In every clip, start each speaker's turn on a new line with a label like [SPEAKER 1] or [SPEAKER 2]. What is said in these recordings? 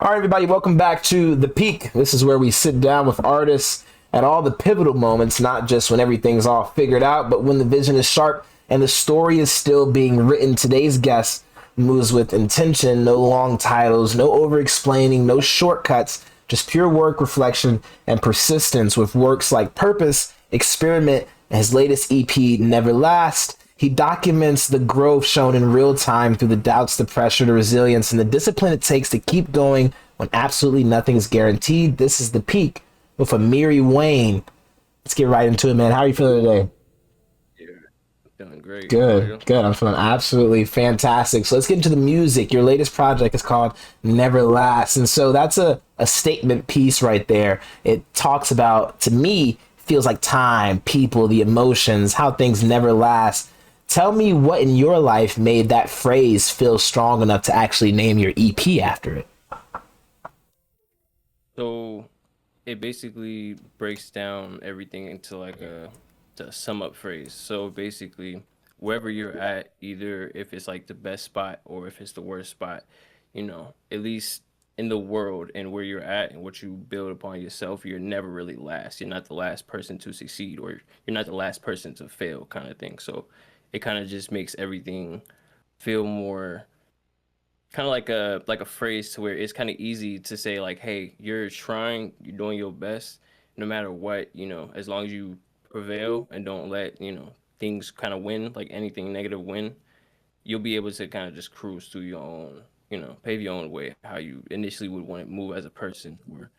[SPEAKER 1] All right, everybody, welcome back to The Peak. This is where we sit down with artists at all the pivotal moments, not just when everything's all figured out, but when the vision is sharp and the story is still being written. Today's guest moves with intention, no long titles, no over explaining, no shortcuts, just pure work, reflection, and persistence with works like Purpose, Experiment, and his latest EP, Never Last. He documents the growth shown in real time through the doubts, the pressure, the resilience, and the discipline it takes to keep going when absolutely nothing is guaranteed. This is The Peak with AMIRI Wayne. Let's get right into it, man. How are you feeling today?
[SPEAKER 2] Yeah, feeling great. How about you?
[SPEAKER 1] Good, good. I'm feeling absolutely fantastic. So let's get into the music. Your latest project is called Never Last. And so that's a statement piece right there. It talks about, to me, feels like time, people, the emotions, how things never last. Tell me what in your life made that phrase feel strong enough to actually name your EP after it.
[SPEAKER 2] So it basically breaks down everything into like a to sum up phrase. So basically, wherever you're at, either if it's like the best spot or if it's the worst spot, at least in the world and where you're at and what you build upon yourself, you're never really last. You're not the last person to succeed or you're not the last person to fail kind of thing. So it kind of just makes everything feel more kind of like a phrase to where it's kind of easy to say like, hey, you're trying, you're doing your best no matter what, as long as you prevail and don't let things kind of win, like anything negative win, you'll be able to kind of just cruise through your own, pave your own way how you initially would want to move as a person, or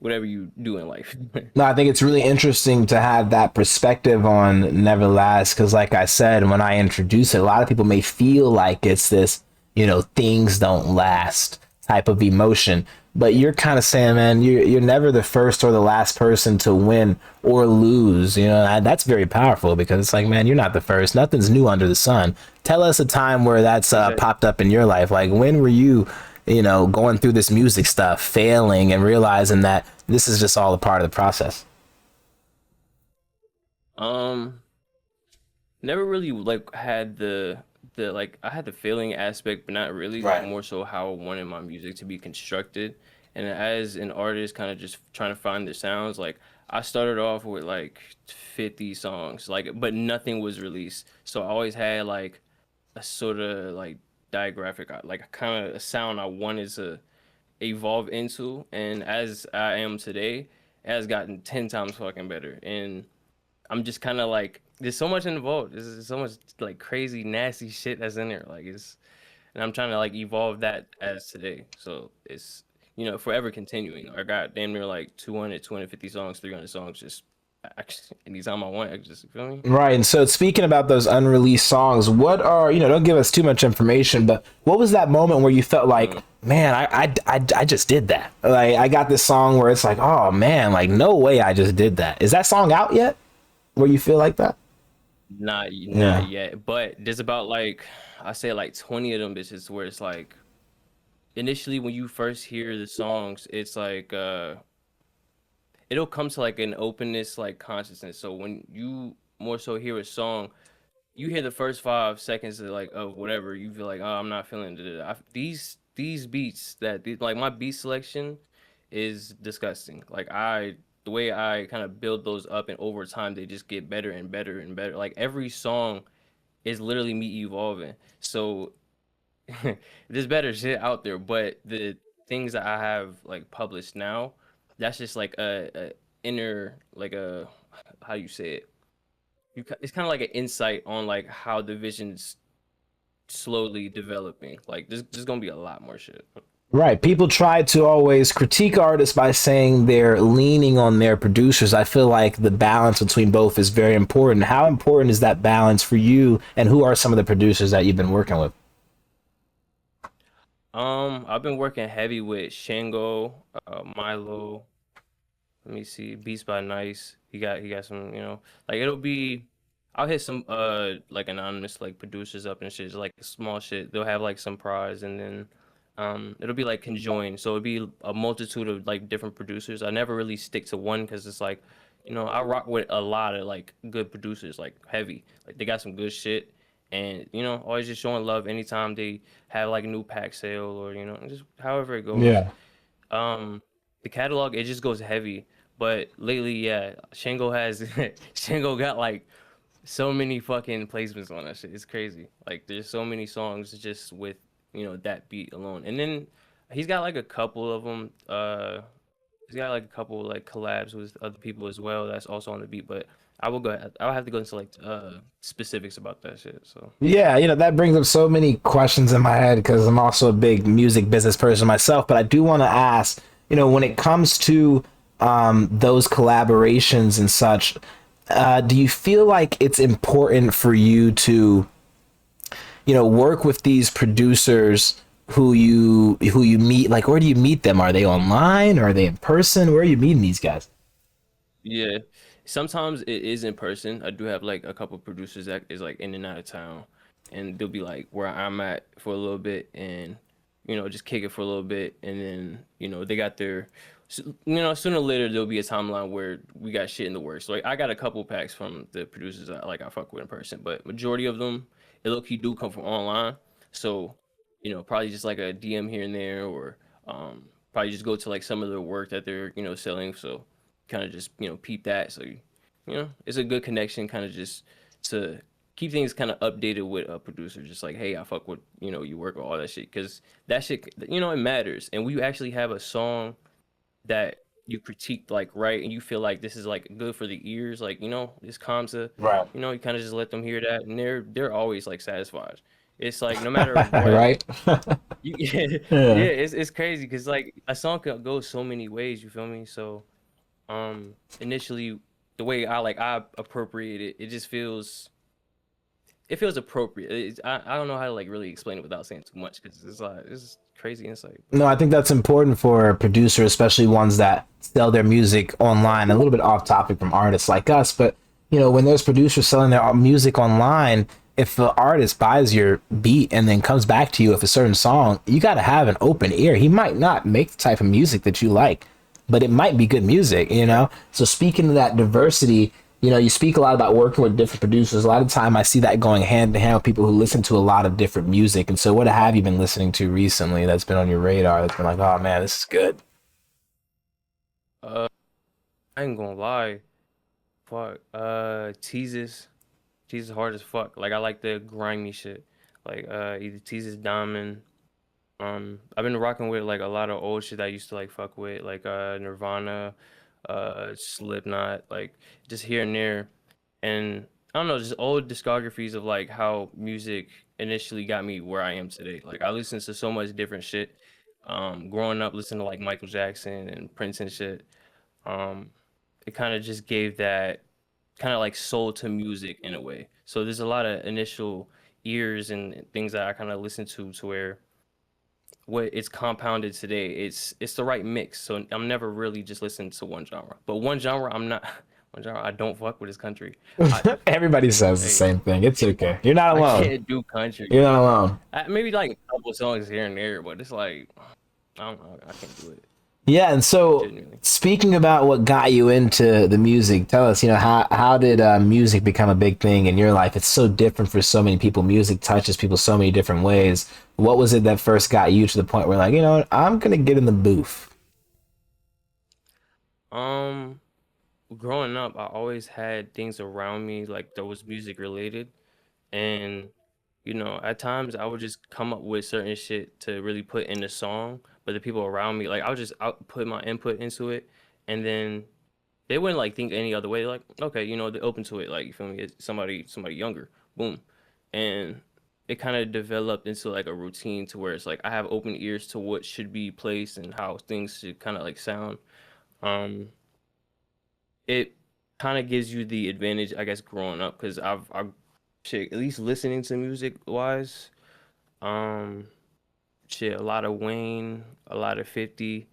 [SPEAKER 2] whatever you do in life.
[SPEAKER 1] No, I think it's really interesting to have that perspective on Neverlast because, like I said, when I introduce it, a lot of people may feel like it's this, things don't last type of emotion. But you're kind of saying, man, you're never the first or the last person to win or lose. And that's very powerful because it's like, man, you're not the first. Nothing's new under the sun. Tell us a time where that's
[SPEAKER 2] Exactly.
[SPEAKER 1] popped up in your life. Like, when were you, going through this music stuff, failing and realizing that this is just all a part of the process?
[SPEAKER 2] um Never really like had the like I had the feeling aspect, but not really.
[SPEAKER 1] Right.
[SPEAKER 2] More so how I wanted my music to be constructed. And as an artist, kind of just trying to find the sounds. Like I started off with like 50 songs, like but nothing was released. So I always had like a sort of like digraphic, like kind of a sound I wanted to evolve into. And as I am today, it has gotten 10 times fucking better. And I'm just kind of like, there's so much involved. There's so much like crazy, nasty shit that's in there. Like and I'm trying to like evolve that as today. So it's, forever continuing. I got damn near like 200, 250 songs, 300 songs, just actually, anytime I want, I just, you feel me?
[SPEAKER 1] Right. And so, speaking about those unreleased songs, what are, don't give us too much information, but what was that moment where you felt like,
[SPEAKER 2] Mm.
[SPEAKER 1] man, I just did that? Like, I got this song where it's like, oh, man, like, no way I just did that. Is that song out yet where you feel like that?
[SPEAKER 2] Not
[SPEAKER 1] Yeah.
[SPEAKER 2] yet, but there's about like, I say like 20 of them bitches where it's like, initially when you first hear the songs, it's like, it'll come to like an openness, like consciousness. So when you more so hear a song, you hear the first 5 seconds of like of whatever, you feel like, oh, I'm not feeling it. These beats like my beat selection is disgusting. Like the way I kind of build those up and over time they just get better and better and better. Like every song is literally me evolving. So there's better shit out there, but the things that I have like published now, that's just like a inner like a how you say it. It's kind of like an insight on like how the vision's slowly developing. Like there's gonna be a lot more shit.
[SPEAKER 1] Right. People try to always critique artists by saying they're leaning on their producers. I feel like the balance between both is very important. How important is that balance for you, and who are some of the producers that you've been working with?
[SPEAKER 2] I've been working heavy with Shango, Milo. Let me see, Beats by Nice. He got some, like it'll be. I'll hit some like anonymous like producers up and shit, just like small shit. They'll have like some prize and then it'll be like conjoined. So it'll be a multitude of like different producers. I never really stick to one because it's like, I rock with a lot of like good producers, like heavy. Like they got some good shit and always just showing love anytime they have like a new pack sale, or just however it goes.
[SPEAKER 1] Yeah.
[SPEAKER 2] Um, the catalog, it just goes heavy. But lately, yeah, Shingo has Shingo got like so many fucking placements on that shit. It's crazy. Like there's so many songs just with that beat alone, and then he's got like a couple of them. He's got like a couple like collabs with other people as well. That's also on the beat, but I will go. I'll have to go into like specifics about that shit. So
[SPEAKER 1] Yeah, that brings up so many questions in my head because I'm also a big music business person myself. But I do want to ask, when it comes to those collaborations and such, do you feel like it's important for you to, work with these producers who you meet? Like, where do you meet them? Are they online? Or are they in person? Where are you meeting these guys?
[SPEAKER 2] yeah, sometimes it is in person. I do have like a couple producers that is like in and out of town, and they'll be like where I'm at for a little bit, and just kick it for a little bit, and then they got their, sooner or later there'll be a timeline where we got shit in the works. Like I got a couple packs from the producers I fuck with in person, but majority of them, it low key do come from online. So probably just like a DM here and there, or probably just go to like some of the work that they're selling. So kind of just peep that. So it's a good connection, kind of just to keep things kind of updated with a producer. Just like, hey, I fuck with you work with all that shit, because that shit it matters. And we actually have a song that you critiqued like right, and you feel like this is like good for the ears, like this Kamsa,
[SPEAKER 1] Right.
[SPEAKER 2] you kind of just let them hear that, and they're always like satisfied. It's like no matter what,
[SPEAKER 1] Right.
[SPEAKER 2] yeah, yeah,
[SPEAKER 1] Yeah.
[SPEAKER 2] it's crazy because like a song can go so many ways. You feel me? So initially, the way I appropriate it, it feels appropriate. I don't know how to like really explain it without saying too much, because it's like it's crazy insight.
[SPEAKER 1] No, I think that's important for a producer, especially ones that sell their music online. A little bit off topic from artists like us, but when there's producers selling their music online, if the artist buys your beat and then comes back to you with a certain song, you got to have an open ear. He might not make the type of music that you like, but it might be good music. So speaking of that diversity, you speak a lot about working with different producers. A lot of time I see that going hand in hand with people who listen to a lot of different music. And so what have you been listening to recently that's been on your radar that's been like, oh man, this is good?
[SPEAKER 2] Uh, I ain't gonna lie, fuck. Teases hard as fuck. Like I like the grimy shit, like either Teases Diamond. I've been rocking with like a lot of old shit that I used to like fuck with, like Nirvana, Slipknot, like just here and there. And I don't know, just old discographies of like how music initially got me where I am today. Like I listened to so much different shit. Growing up listening to like Michael Jackson and Prince and shit. Um, it kind of just gave that kind of like soul to music in a way. So there's a lot of initial ears and things that I kind of listen to where what it's compounded today, it's the right mix. So I'm never really just listening to one genre. But one genre I'm not one genre I don't fuck with is country. I
[SPEAKER 1] Everybody says the
[SPEAKER 2] like
[SPEAKER 1] same thing. It's okay. You're not
[SPEAKER 2] I
[SPEAKER 1] alone.
[SPEAKER 2] can't do country.
[SPEAKER 1] You're not alone.
[SPEAKER 2] Maybe like a couple songs here and there, but it's like I don't know, I can't do it
[SPEAKER 1] Yeah, and so
[SPEAKER 2] genuinely.
[SPEAKER 1] speaking about what got you into the music, tell us, how did music become a big thing in your life? It's so different for so many people. Music touches people so many different ways. What was it that first got you to the point where like, I'm gonna get in the booth?
[SPEAKER 2] Um, Growing up, I always had things around me like that was music related, and at times I would just come up with certain shit to really put in the song, but the people around me, like I would just out put my input into it, and then they wouldn't like think any other way. Like, okay, they're open to it. Like, you feel me? It's somebody younger, boom, and it kind of developed into like a routine to where it's like I have open ears to what should be placed and how things should kind of like sound. Um, it kind of gives you the advantage, I guess, growing up, because I've shit, at least listening to music wise, um, shit, a lot of Wayne, a lot of 50.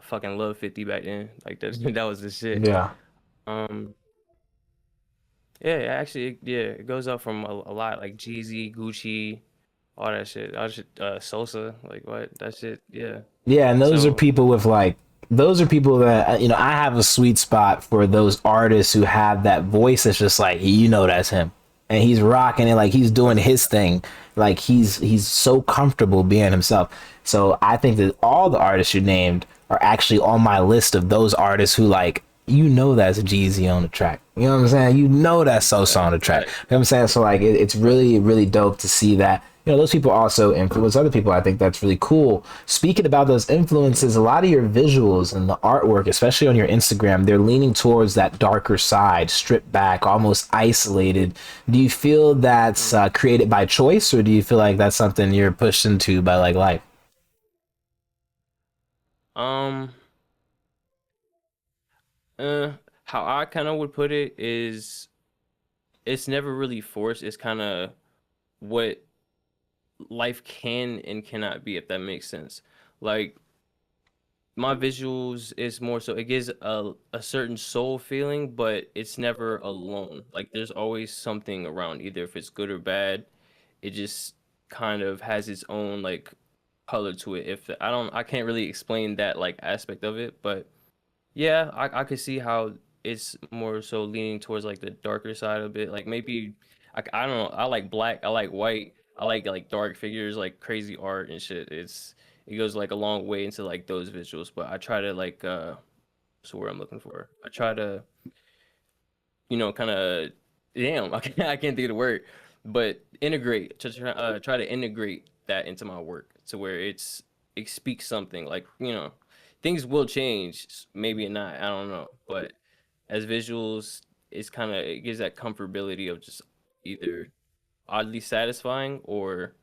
[SPEAKER 2] Fucking love 50 back then. Like that, that was the shit.
[SPEAKER 1] Yeah.
[SPEAKER 2] Um, yeah, actually, yeah, it goes up from a lot like Jeezy, Gucci, all that shit. All that shit, Sosa, like what? That shit, yeah.
[SPEAKER 1] Yeah, and
[SPEAKER 2] So,
[SPEAKER 1] those are people that I have a sweet spot for those artists who have that voice that's just like, that's him. and he's rocking it, like he's doing his thing, like he's so comfortable being himself. So I think that all the artists you named are actually on my list of those artists who, like, you know, that's Jeezy on the track. You know what I'm saying? You know that's Sosa on the track. You know what I'm saying? So like it's really really dope to see that, you know, those people also influence other people. I think that's really cool. Speaking about those influences, a lot of your visuals and the artwork, especially on your Instagram, they're leaning towards that darker side, stripped back, almost isolated. Do you feel that's created by choice, or do you feel like that's something you're pushed into by like life?
[SPEAKER 2] Um, how I kind of would put it is it's never really forced. It's kind of what life can and cannot be, if that makes sense. Like my visuals is more so it gives a certain soul feeling, but it's never alone. Like there's always something around, either if it's good or bad. It just kind of has its own like color to it. If I can't really explain that like aspect of it, but yeah, I could see how it's more so leaning towards like the darker side of it. Like maybe I don't know. I like black. I like white. I like dark figures, like crazy art and shit. It goes like a long way into like those visuals. But I try to like so what I'm looking for. I try to kind of damn. I can't think of the word, but integrate. Try to integrate that into my work to where it speaks something like things will change, maybe not. I don't know, but as visuals, it gives that comfortability of just either oddly satisfying or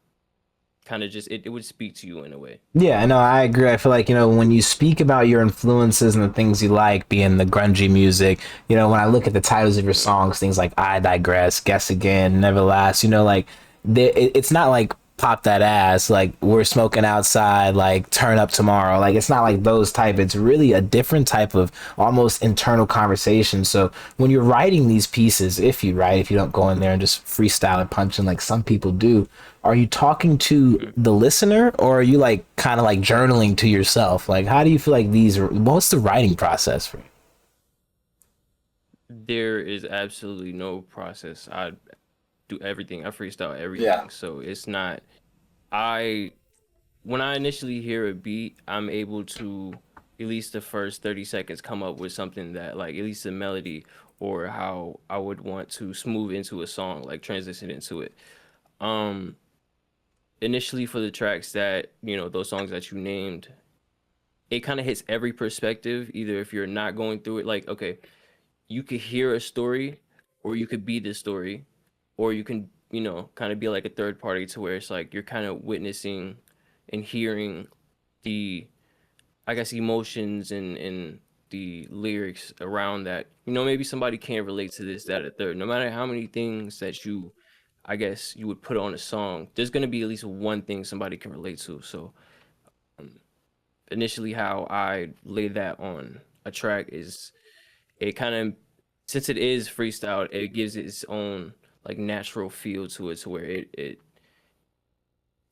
[SPEAKER 2] kind of just it would speak to you in a way.
[SPEAKER 1] Yeah, no, I agree. I feel like, you know, when you speak about your influences and the things you like, being the grungy music, you know, when I look at the titles of your songs, things like I Digress, Guess Again, Never Last, you know, like it's not like pop that ass, like we're smoking outside, like turn up tomorrow. Like it's not like those type. It's really a different type of almost internal conversation. So when you're writing these pieces, if you write, if you don't go in there and just freestyle and punch in like some people do, are you talking to the listener, or are you like kind of like journaling to yourself? Like how do you feel like what's the writing process for you?
[SPEAKER 2] There is absolutely no process. I do everything. I freestyle
[SPEAKER 1] Yeah.
[SPEAKER 2] everything. So it's not I when I initially hear a beat, I'm able to at least the first 30 seconds come up with something that like at least a melody or how I would want to smooth into a song, like transition into it. Um Initially for the tracks that, those songs that you named, it kind of hits every perspective, either if you're not going through it, like okay, you could hear a story or you could be the story, or you can, kind of be like a third party to where it's like you're kind of witnessing and hearing the I guess emotions and the lyrics around that. Maybe somebody can't relate to this, that, or third. No matter how many things that I guess you would put on a song, there's gonna be at least one thing somebody can relate to. So initially, how I lay that on a track is it kind of, since it is freestyle, it gives it its own like natural feel to it, to where it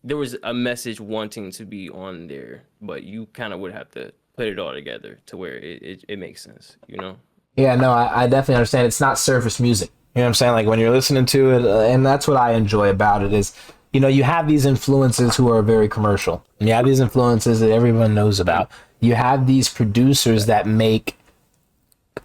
[SPEAKER 2] there was a message wanting to be on there, but you kind of would have to put it all together to where it makes sense, you know?
[SPEAKER 1] Yeah, no, I definitely understand. It's not surface music. You know what I'm saying? Like when you're listening to it, and that's what I enjoy about it is, you know, you have these influences who are very commercial, and you have these influences that everyone knows
[SPEAKER 2] Mm,
[SPEAKER 1] about. You have these producers that make,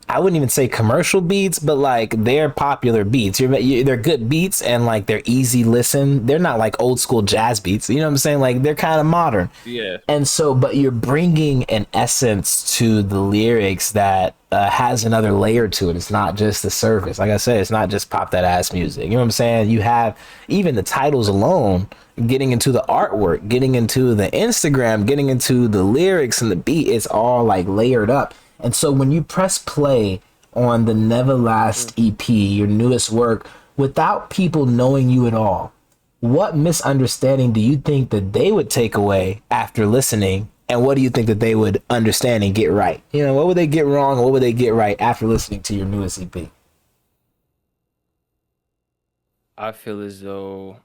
[SPEAKER 1] I wouldn't even say commercial beats, but like they're popular beats. They're good beats, and like they're easy listen. They're not like old school jazz beats. You know what I'm saying? Like they're kind of modern.
[SPEAKER 2] yeah,
[SPEAKER 1] And so, but you're bringing an essence to the lyrics that has another layer to it. It's not just the surface. Like I said, it's not just pop that ass music. You know what I'm saying? You have even the titles alone, getting into the artwork, getting into the Instagram, getting into the lyrics and the beat. It's all like layered up. And so when you press play on the Never Last
[SPEAKER 2] mm,
[SPEAKER 1] EP, your newest work, without people knowing you at all, what misunderstanding do you think that they would take away after listening? And what do you think that they would understand and get right? You know, what would they get wrong? And what would they get right after listening to your newest EP?
[SPEAKER 2] I feel as though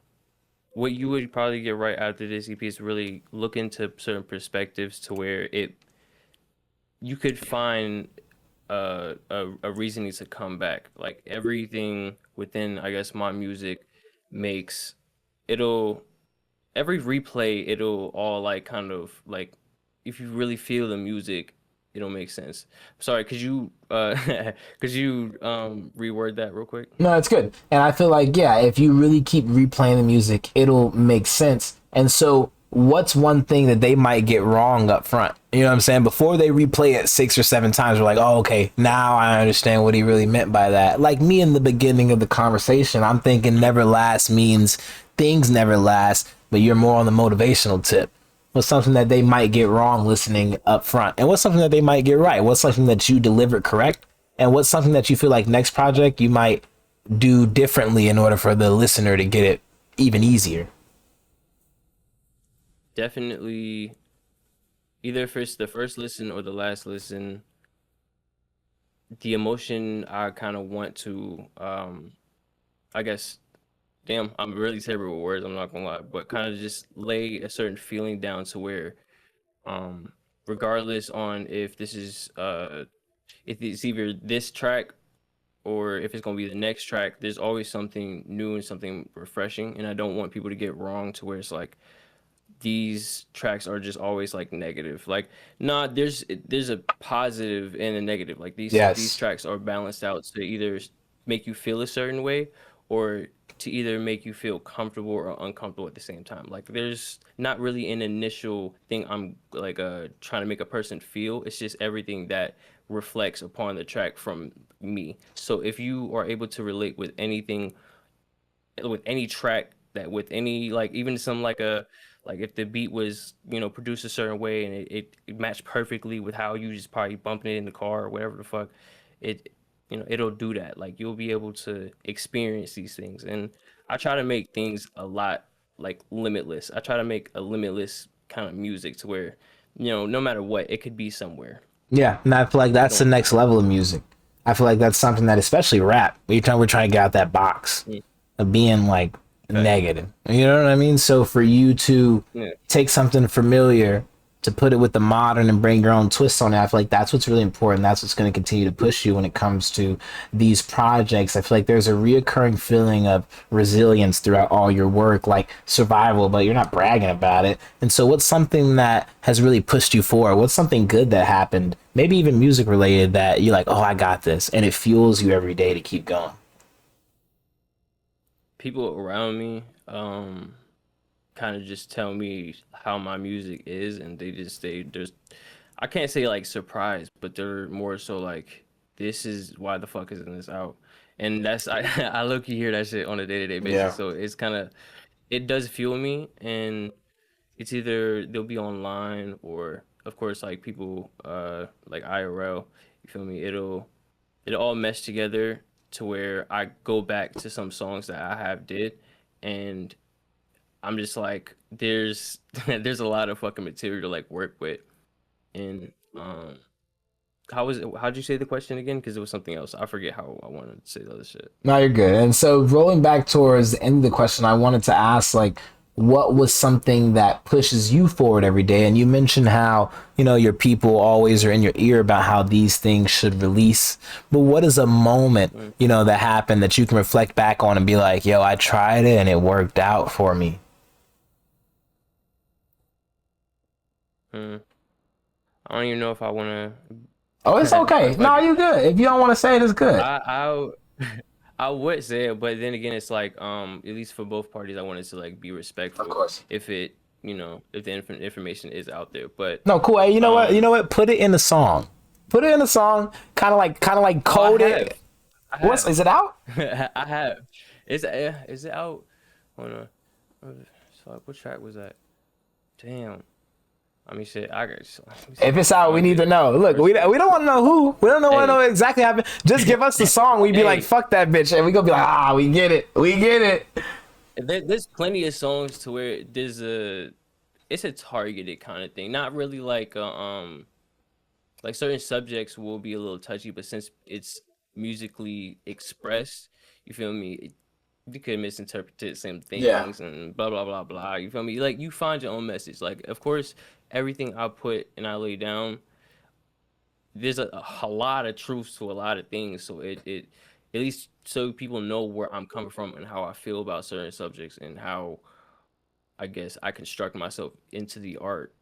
[SPEAKER 2] what you would probably get right after this EP is really look into certain perspectives to where you could find a reasoning to come back. Like everything within, I guess, my music makes it'll every replay it'll all like kind of like if you really feel the music, it'll make sense. Sorry, could you could you reword that real quick?
[SPEAKER 1] No, it's good. And I feel like, yeah, if you really keep replaying the music, it'll make sense. And so, what's one thing that they might get wrong up front? You know what I'm saying? Before they replay it 6 or 7 times, we're like, oh, okay, now I understand what he really meant by that. Like me in the beginning of the conversation, I'm thinking never last means things never last, but you're more on the motivational tip. What's something that they might get wrong listening up front? And what's something that they might get right? What's something that you delivered correct? And what's something that you feel like next project you might do differently in order for the listener to get it even easier?
[SPEAKER 2] Definitely, either if it's the first listen or the last listen, the emotion I kind of want to, I guess, damn, I'm really terrible with words. I'm not gonna lie, but kind of just lay a certain feeling down to where, um, regardless on if it's either this track or if it's gonna be the next track, there's always something new and something refreshing, and I don't want people to get wrong to where it's like these tracks are just always like negative. Like, nah, there's a positive and a negative. Like these
[SPEAKER 1] Yes.
[SPEAKER 2] tracks are balanced out to either make you feel a certain way or to either make you feel comfortable or uncomfortable at the same time. Like there's not really an initial thing I'm like trying to make a person feel. It's just everything that reflects upon the track from me. So if you are able to relate with any track that with any like even some like if the beat was produced a certain way and it matched perfectly with how you just probably bumping it in the car or whatever the fuck it it'll do that. Like you'll be able to experience these things, and I try to make things a lot like limitless. I try to make a limitless kind of music to where no matter what it could be somewhere.
[SPEAKER 1] Yeah, and I feel like
[SPEAKER 2] It
[SPEAKER 1] that's the
[SPEAKER 2] don't
[SPEAKER 1] next level of music. I feel like that's something that, especially rap, we're trying to get out that box
[SPEAKER 2] mm,
[SPEAKER 1] of being like
[SPEAKER 2] facts.
[SPEAKER 1] negative. You know what I mean? So for you to
[SPEAKER 2] Yeah.
[SPEAKER 1] take something familiar to put it with the modern and bring your own twist on it, I feel like that's what's really important. That's what's going to continue to push you when it comes to these projects. I feel like there's a reoccurring feeling of resilience throughout all your work, like survival, but you're not bragging about it. And so what's something that has really pushed you forward? What's something good that happened, maybe even music related, that you're like, oh, I got this, and it fuels you every day to keep going?
[SPEAKER 2] People around me kind of just tell me how my music is, and they just I can't say like surprised, but they're more so like this is why the fuck isn't this out? And that's I I look you hear that shit on a day-to-day basis,
[SPEAKER 1] Yeah.
[SPEAKER 2] so it's kind of it does fuel me, and it's either they'll be online or of course like people like IRL, you feel me? It'll all mesh together to where I go back to some songs that I have did, and I'm just like, there's there's a lot of fucking material to like work with. And how'd you say the question again? Because it was something else. I forget how I wanted to say the other shit.
[SPEAKER 1] No, you're good. And so rolling back towards the end of the question, I wanted to ask like what was something that pushes you forward every day? And you mentioned how, your people always are in your ear about how these things should release. But what is a moment,
[SPEAKER 2] Mm,
[SPEAKER 1] that happened that you can reflect back on and be like, yo, I tried it and it worked out for me?
[SPEAKER 2] mm. I don't even know if I want
[SPEAKER 1] Oh, it's
[SPEAKER 2] to.
[SPEAKER 1] okay.
[SPEAKER 2] If I
[SPEAKER 1] No,
[SPEAKER 2] could,
[SPEAKER 1] you good. If you don't want to say it, it's good.
[SPEAKER 2] I I would say it, but then again, it's like at least for both parties, I wanted to like be
[SPEAKER 1] Of
[SPEAKER 2] respectful
[SPEAKER 1] course.
[SPEAKER 2] if it if the information is out there. But
[SPEAKER 1] No, cool. Hey, you know what? You
[SPEAKER 2] um,
[SPEAKER 1] know what? Put it in a song. Put it in a song. Kind of like
[SPEAKER 2] oh, I
[SPEAKER 1] code
[SPEAKER 2] have.
[SPEAKER 1] it.
[SPEAKER 2] I
[SPEAKER 1] What's
[SPEAKER 2] have.
[SPEAKER 1] is it out?
[SPEAKER 2] I have. Is it out? Hold on. So what track was that? Damn. I mean, shit. Let me see
[SPEAKER 1] If
[SPEAKER 2] if I
[SPEAKER 1] it's
[SPEAKER 2] can
[SPEAKER 1] out, we
[SPEAKER 2] find
[SPEAKER 1] need to
[SPEAKER 2] it.
[SPEAKER 1] know. Look, we
[SPEAKER 2] First,
[SPEAKER 1] we don't want to know who. We don't want to know
[SPEAKER 2] hey,
[SPEAKER 1] exactly how. Just give us the song. We'd be like,
[SPEAKER 2] hey.
[SPEAKER 1] fuck that bitch, and we gonna be like, we get it. We get it.
[SPEAKER 2] There's plenty of songs to where it's a targeted kind of thing. Not really like certain subjects will be a little touchy, but since it's musically expressed, you feel me? You could misinterpret some
[SPEAKER 1] Yeah.
[SPEAKER 2] things and blah blah blah blah. You feel me? Like you find your own message. Like of course, everything I put and I lay down, there's a lot of truth to a lot of things. So it at least so people know where I'm coming from and how I feel about certain subjects and how I guess I construct myself into the art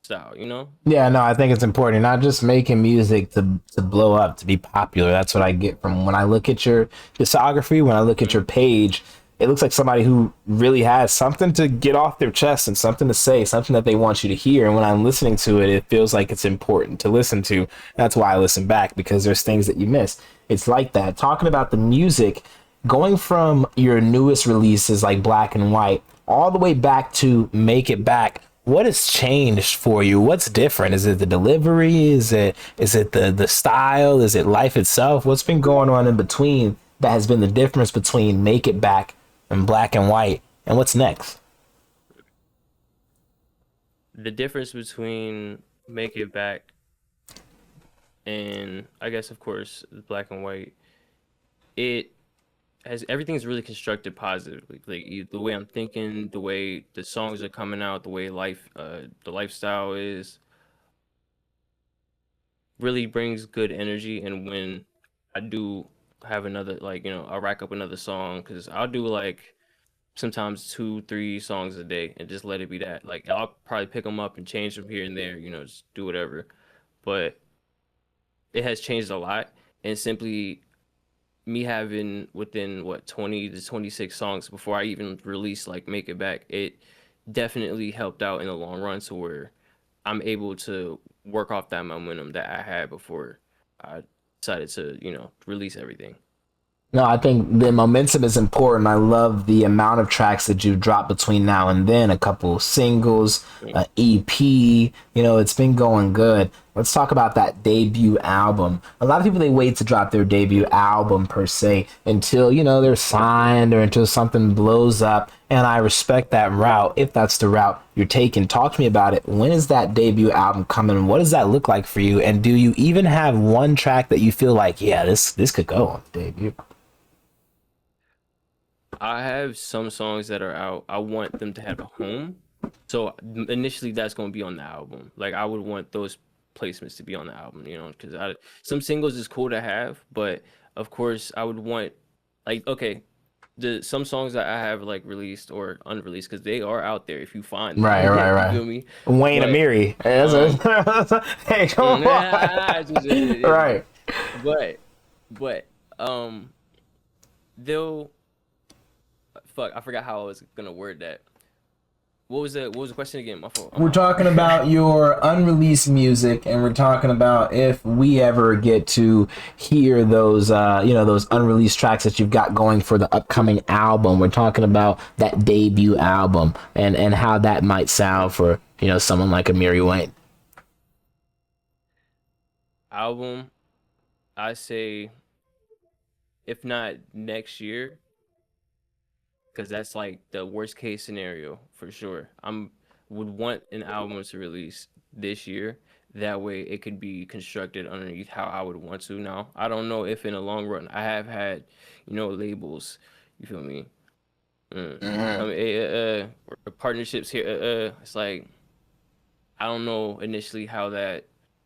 [SPEAKER 2] style, you know?
[SPEAKER 1] Yeah, no, I think it's important. Not just making music to blow up, to be popular. That's what I get from when I look at your discography, when I look at
[SPEAKER 2] Mm.
[SPEAKER 1] your page. It looks like somebody who really has something to get off their chest and something to say, something that they want you to hear. And when I'm listening to it, it feels like it's important to listen to. That's why I listen back, because there's things that you miss. It's like that. Talking about the music, going from your newest releases like Black and White all the way back to Make It Back, what has changed for you? What's different? Is it the delivery? Is it the style? Is it life itself? What's been going on in between that has been the difference between Make It Back and Black and White? And what's next?
[SPEAKER 2] The difference between Make It Back and I guess of course Black and White, it has everything's really constructed positively. Like the way I'm thinking, the way the songs are coming out, the way the lifestyle is really brings good energy. And when I do have another, like, I'll rack up another song because I'll do like sometimes two, three songs a day and just let it be that. Like I'll probably pick them up and change them here and there, just do whatever. But it has changed a lot, and simply me having within what 20 to 26 songs before I even release like Make It Back, it definitely helped out in the long run to where I'm able to work off that momentum that I had before I decided to, release everything.
[SPEAKER 1] No, I think the momentum is important. I love the amount of tracks that you've dropped between now and then, a couple singles,
[SPEAKER 2] Mm.
[SPEAKER 1] an EP. It's been going good. Let's talk about that debut album. A lot of people, they wait to drop their debut album per se until, they're signed or until something blows up. And I respect that route if that's the route you're taking. Talk to me about it. When is that debut album coming? What does that look like for you? And do you even have one track that you feel like, yeah, this could go on the debut?
[SPEAKER 2] I have some songs that are out. I want them to have a home. So initially that's going to be on the album. Like I would want those placements to be on the album, because some singles is cool to have, but of course I would want like okay, the some songs that I have like released or unreleased because they are out there if you find them.
[SPEAKER 1] Right, right,
[SPEAKER 2] You
[SPEAKER 1] right.
[SPEAKER 2] feel me?
[SPEAKER 1] Wayne
[SPEAKER 2] But
[SPEAKER 1] AMIRI.
[SPEAKER 2] um,
[SPEAKER 1] Hey, come on. Right.
[SPEAKER 2] but but um, they'll fuck. I forgot how I was gonna word that. What was the question again? My fault.
[SPEAKER 1] We're talking about your unreleased music, and we're talking about if we ever get to hear those, those unreleased tracks that you've got going for the upcoming album. We're talking about that debut album and how that might sound for, someone like Amiri Wayne.
[SPEAKER 2] Album, I say if not next year, because that's like the worst case scenario for sure. I'm would want an album to release this year. That way it could be constructed underneath how I would want to. Now, I don't know if in the long run I have had, labels, you feel me? I
[SPEAKER 1] Mhm.
[SPEAKER 2] mean, partnerships here. It's like I don't know initially how that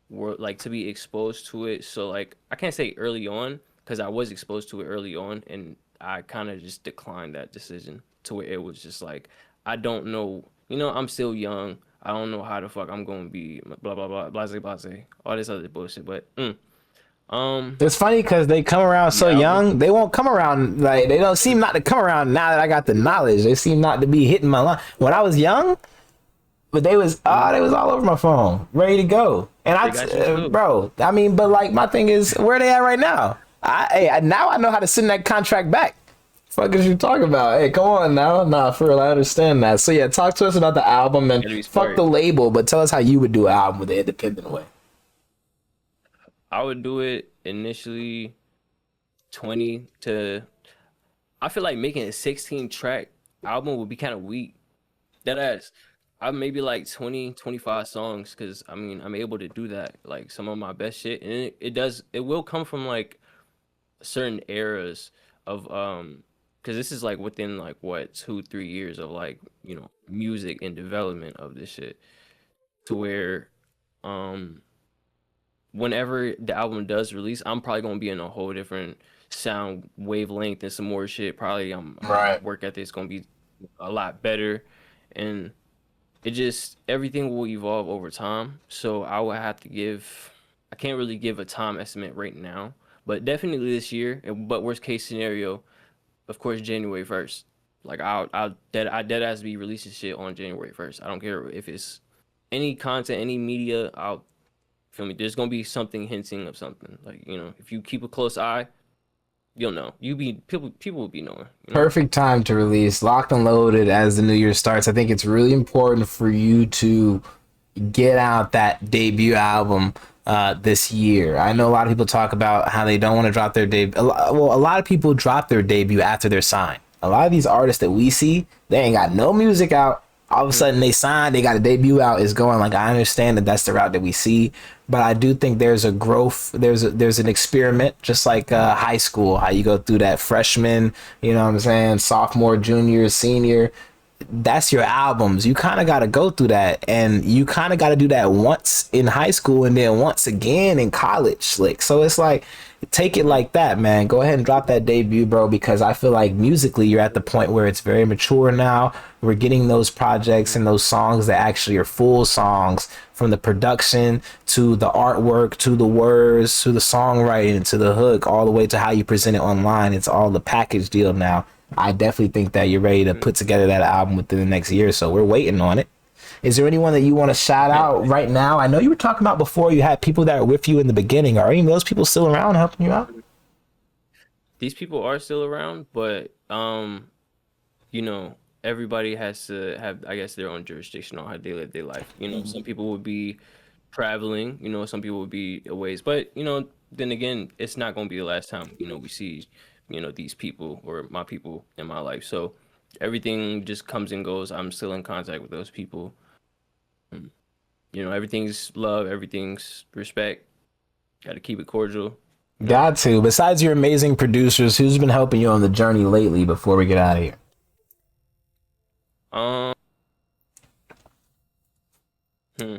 [SPEAKER 2] work like to be exposed to it. So like I can't say early on because I was exposed to it early on and I kind of just declined that decision to where it was just like I don't know. I'm still young. I don't know how the fuck I'm gonna be blah blah blah blase blase all this other bullshit. But um
[SPEAKER 1] It's funny because they come around
[SPEAKER 2] the
[SPEAKER 1] so
[SPEAKER 2] album.
[SPEAKER 1] young. They won't come around, like, they don't seem not to come around now that I got the knowledge. They seem not to be hitting my line. When I was young, but they was all over my phone, ready to go. And
[SPEAKER 2] They got you too.
[SPEAKER 1] bro, I mean, but like my thing is, where they at right now? Now I know how to send that contract back. Fuck is you talking about? Hey, come on now. Nah, for real, I understand that. So yeah, talk to us about the album and
[SPEAKER 2] Gotta be
[SPEAKER 1] fuck the
[SPEAKER 2] smart.
[SPEAKER 1] label, but tell us how you would do an album with the independent way.
[SPEAKER 2] I would do it initially 20 to I feel like making a 16 track album would be kind of weak. That ass. I maybe like 20, 25 songs because I mean I'm able to do that. Like some of my best shit. And it will come from like certain eras of because this is like within like what 2, 3 years of like, music and development of this shit. To where um whenever the album does release, I'm probably gonna be in a whole different sound wavelength and some more shit. Probably my
[SPEAKER 1] Right.
[SPEAKER 2] work ethic's gonna be a lot better, and it just everything will evolve over time. So I would have to give. I can't really give a time estimate right now, but definitely this year. But worst case scenario, of course, January 1st. Like I dead ass be releasing shit on January 1st. I don't care if it's any content, any media. I'll feel me. There's gonna be something hinting of something. Like if you keep a close eye, you'll know. You be people will be knowing.
[SPEAKER 1] Perfect time to release Locked and Loaded as the new year starts. I think it's really important for you to get out that debut album this year. I know a lot of people talk about how they don't want to drop their debut. Well, a lot of people drop their debut after they're signed. A lot of these artists that we see, they ain't got no music out. All of a sudden they signed, they got a debut out. Is going like, I understand that that's the route that we see, but I do think there's a growth. There's an experiment, just like high school, how you go through that freshman, you know what I'm saying, sophomore, junior, senior. That's your albums. You kind of got to go through that, and you kind of got to do that once in high school and then once again in college. Like, so it's like, take it like that, man. Go ahead and drop that debut, bro, because I feel like musically you're at the point where it's very mature now. We're getting those projects and those songs that actually are full songs, from the production to the artwork to the words to the songwriting to the hook, all the way to how you present it online. It's all the package deal now. I definitely think that you're ready to put together that album within the next year, so we're waiting on it. Is there anyone that you want to shout out right now? I know you were talking about before you had people that were with you in the beginning. Are any of those people still around helping you out?
[SPEAKER 2] These people are still around, but you know, everybody has to have, I guess, their own jurisdiction on how they live their life. Some people would be traveling, some people would be a ways, but then again, it's not going to be the last time, we see, these people or my people in my life. So everything just comes and goes. I'm still in contact with those people. Everything's love, everything's respect. Got to keep it cordial.
[SPEAKER 1] Got to. Besides your amazing producers, who's been helping you on the journey lately before we get out of here?
[SPEAKER 2] Um, hmm.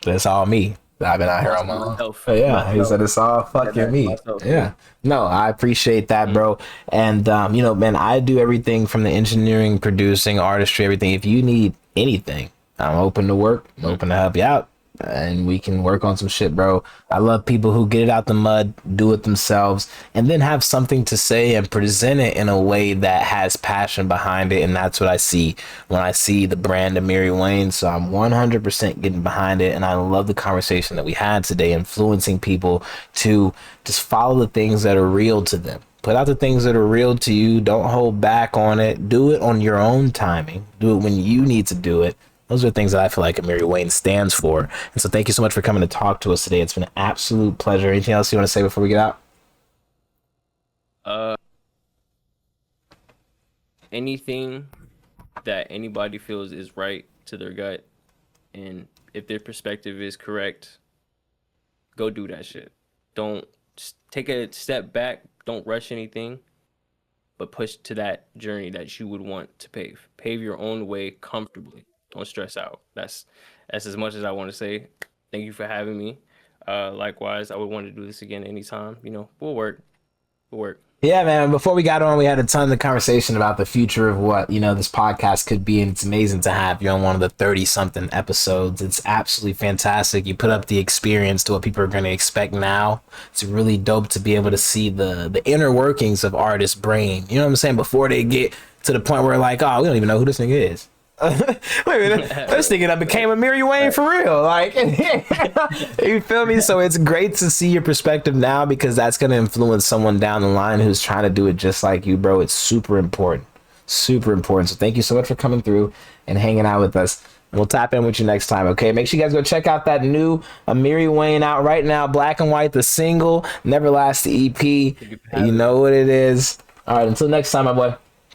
[SPEAKER 1] That's all me. I've been out here on my own.
[SPEAKER 2] Myself.
[SPEAKER 1] Yeah, he said it's all fucking me.
[SPEAKER 2] Myself.
[SPEAKER 1] Yeah. No, I appreciate that, bro. And man, I do everything from the engineering, producing, artistry, everything. If you need anything, I'm open to work. I'm open to help you out, and we can work on some shit, bro. I love people who get it out the mud, do it themselves, and then have something to say and present it in a way that has passion behind it. And that's what I see when I see the brand AMIRI WAYNE. So I'm 100% getting behind it. And I love the conversation that we had today, influencing people to just follow the things that are real to them. Put out the things that are real to you. Don't hold back on it. Do it on your own timing. Do it when you need to do it. Those are things that I feel like AMIRI WAYNE stands for. And so thank you so much for coming to talk to us today. It's been an absolute pleasure. Anything else you want to say before we get out?
[SPEAKER 2] Anything that anybody feels is right to their gut, and if their perspective is correct, go do that shit. Don't take a step back. Don't rush anything, but push to that journey that you would want to pave. Pave your own way comfortably. Don't stress out. That's as much as I want to say. Thank you for having me. Likewise, I would want to do this again anytime. We'll work. We'll work.
[SPEAKER 1] Yeah, man. Before we got on, we had a ton of conversation about the future of what, this podcast could be. And it's amazing to have you on one of the 30-something episodes. It's absolutely fantastic. You put up the experience to what people are going to expect now. It's really dope to be able to see the inner workings of artists' brain. You know what I'm saying? Before they get to the point where like, oh, we don't even know who this nigga is. Wait a minute, this nigga that became AMIRI WAYNE for real, like, you feel me? So it's great to see your perspective now, because that's going to influence someone down the line who's trying to do it just like you, bro. It's super important. So thank you so much for coming through and hanging out with us. And we'll tap in with you next time, okay? Make sure you guys go check out that new AMIRI WAYNE out right now, Black and White, the single, Never Last, the EP. You know what it is. All right, until next time, my boy.